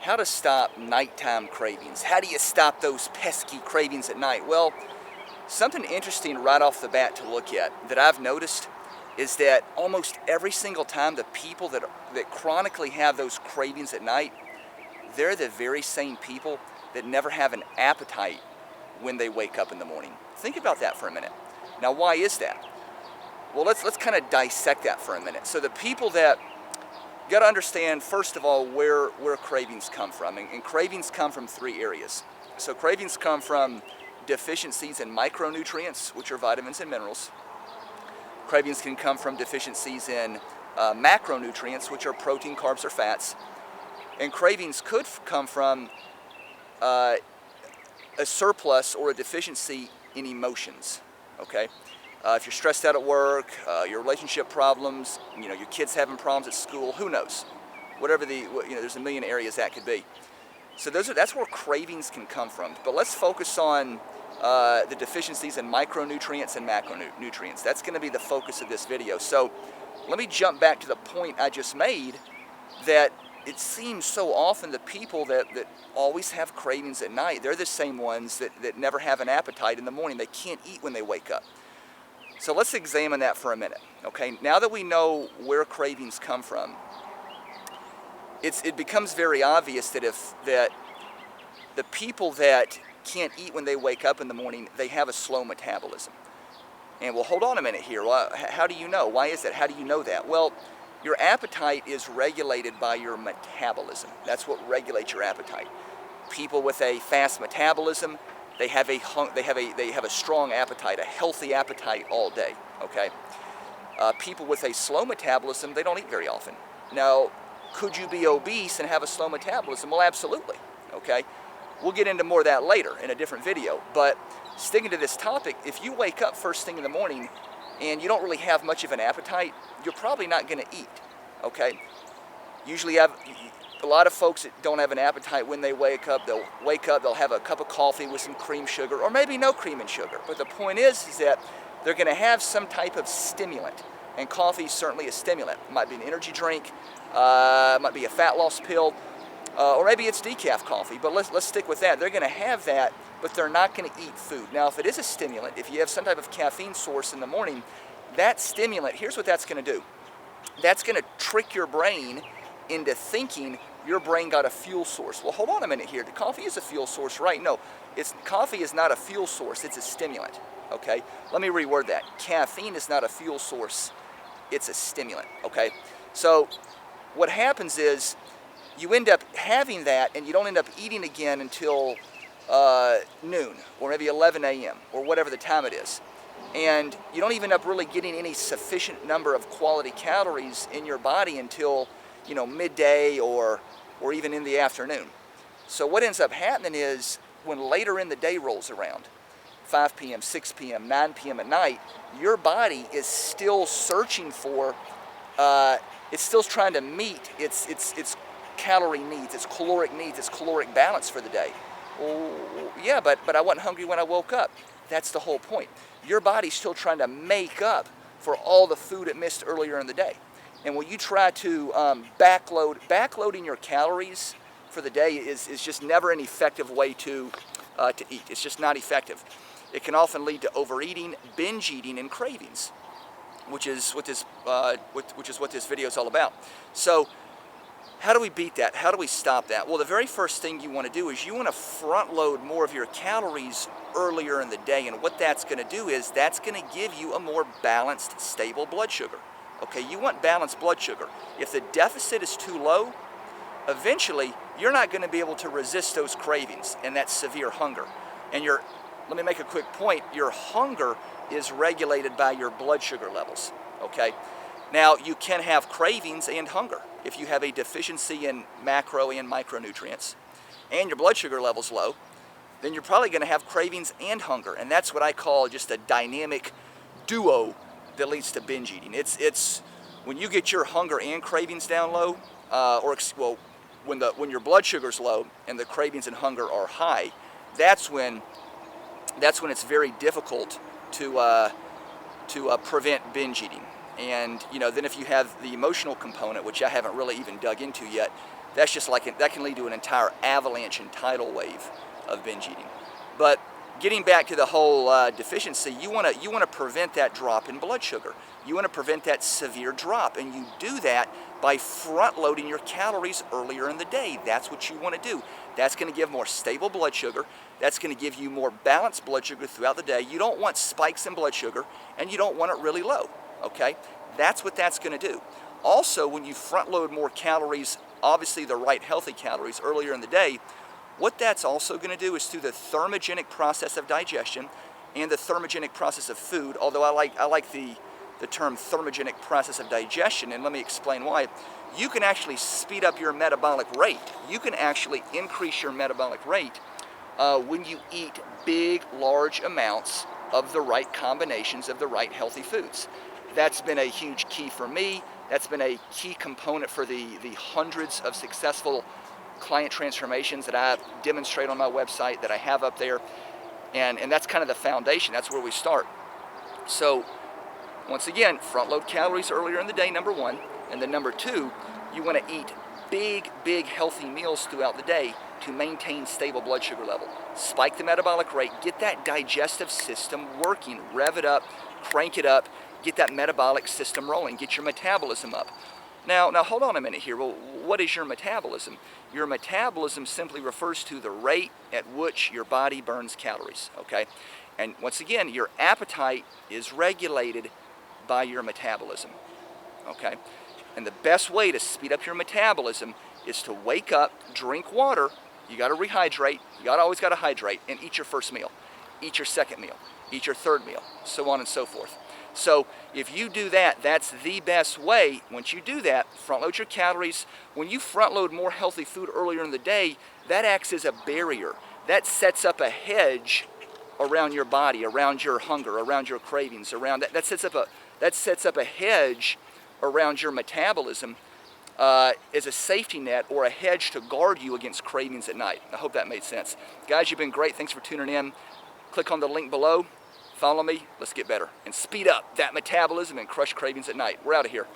How to stop nighttime cravings. How do you stop those pesky cravings at night? Well, something interesting right off the bat to look at that I've noticed is that almost every single time the people that chronically have those cravings at night, they're the very same people that never have an appetite when they wake up in the morning. Think about that for a minute. Now, why is that? Well, let's kind of dissect that for a minute. So the people that got to understand, first of all, where cravings come from. And cravings come from three areas. So cravings come from deficiencies in micronutrients, which are vitamins and minerals. Cravings can come from deficiencies in macronutrients, which are protein, carbs, or fats. And cravings could come from a surplus or a deficiency in emotions, okay? If you're stressed out at work, your relationship problems, your kids having problems at school, who knows? Whatever there's a million areas that could be. So that's where cravings can come from. But let's focus on the deficiencies in micronutrients and macronutrients. That's going to be the focus of this video. So let me jump back to the point I just made, that it seems so often the people that always have cravings at night, they're the same ones that never have an appetite in the morning. They can't eat when they wake up. So let's examine that for a minute, okay? Now that we know where cravings come from, it becomes very obvious that that the people that can't eat when they wake up in the morning, they have a slow metabolism. And well, hold on a minute here. Well, how do you know? Why is that? How do you know that? Well, your appetite is regulated by your metabolism. That's what regulates your appetite. People with a fast metabolism, they have a strong appetite, a healthy appetite all day. Okay. People with a slow metabolism, they don't eat very often. Now, could you be obese and have a slow metabolism? Well, absolutely. Okay. We'll get into more of that later in a different video. But sticking to this topic, if you wake up first thing in the morning and you don't really have much of an appetite, you're probably not going to eat. Okay. Usually a lot of folks that don't have an appetite when they wake up, they'll have a cup of coffee with some cream sugar, or maybe no cream and sugar. But the point is that they're going to have some type of stimulant, and coffee is certainly a stimulant. It might be an energy drink, might be a fat loss pill, or maybe it's decaf coffee. But let's stick with that. They're going to have that, but they're not going to eat food. Now, if it is a stimulant, if you have some type of caffeine source in the morning, that stimulant, here's what that's going to do. That's going to trick your brain into thinking your brain got a fuel source. Well, hold on a minute here. The coffee is a fuel source, right? No, coffee is not a fuel source. It's a stimulant, okay? Let me reword that. Caffeine is not a fuel source. It's a stimulant, okay? So what happens is you end up having that, and you don't end up eating again until noon, or maybe 11 a.m., or whatever the time it is. And you don't even end up really getting any sufficient number of quality calories in your body until midday or even in the afternoon. So what ends up happening is when later in the day rolls around, 5 p.m., 6 p.m., 9 p.m. at night, your body is still searching for, it's still trying to meet its calorie needs, its caloric needs, its caloric balance for the day. Well, yeah, but I wasn't hungry when I woke up. That's the whole point. Your body's still trying to make up for all the food it missed earlier in the day. And when you try to backloading your calories for the day is just never an effective way to eat. It's just not effective. It can often lead to overeating, binge eating, and cravings, which is what this video is all about. So, how do we beat that? How do we stop that? Well, the very first thing you want to do is you want to front load more of your calories earlier in the day. And what that's going to do is that's going to give you a more balanced, stable blood sugar. Okay, you want balanced blood sugar. If the deficit is too low, eventually you're not going to be able to resist those cravings and that severe hunger. And let me make a quick point, your hunger is regulated by your blood sugar levels. Okay, now you can have cravings and hunger. If you have a deficiency in macro and micronutrients and your blood sugar level's low, then you're probably going to have cravings and hunger. And that's what I call just a dynamic duo that leads to binge eating. It's when you get your hunger and cravings down low, when your blood sugar's low and the cravings and hunger are high, that's when it's very difficult to prevent binge eating. And then if you have the emotional component, which I haven't really even dug into yet, that's just like, that can lead to an entire avalanche and tidal wave of binge eating. But getting back to the whole deficiency, you want to prevent that drop in blood sugar. You want to prevent that severe drop, and you do that by front loading your calories earlier in the day. That's what you want to do. That's going to give more stable blood sugar. That's going to give you more balanced blood sugar throughout the day. You don't want spikes in blood sugar, and you don't want it really low, okay? That's what that's going to do. Also, when you front load more calories, obviously the right healthy calories earlier in the day, what that's also going to do is through the thermogenic process of digestion and the thermogenic process of food, although I like the term thermogenic process of digestion, and let me explain why. You can actually speed up your metabolic rate. You can actually increase your metabolic rate when you eat big, large amounts of the right combinations of the right healthy foods. That's been a huge key for me. That's been a key component for the hundreds of successful client transformations that I demonstrate on my website, that I have up there, and that's kind of the foundation. That's where we start. So once again, front load calories earlier in the day, number one, and then number two, you want to eat big healthy meals throughout the day to maintain stable blood sugar level. Spike the metabolic rate, get that digestive system working, rev it up, crank it up, get that metabolic system rolling, get your metabolism up. Now hold on a minute here. Well, what is your metabolism? Your metabolism simply refers to the rate at which your body burns calories, okay? And once again, your appetite is regulated by your metabolism, okay? And the best way to speed up your metabolism is to wake up, drink water, you gotta rehydrate, always gotta hydrate, and eat your first meal, eat your second meal, eat your third meal, so on and so forth. So if you do that, that's the best way. Once you do that, front load your calories. When you front load more healthy food earlier in the day, that acts as a barrier. That sets up a hedge around your body, around your hunger, around your cravings, around that sets up a hedge around your metabolism as a safety net or a hedge to guard you against cravings at night. I hope that made sense. Guys, you've been great. Thanks for tuning in. Click on the link below. Follow me. Let's get better and speed up that metabolism and crush cravings at night. We're out of here.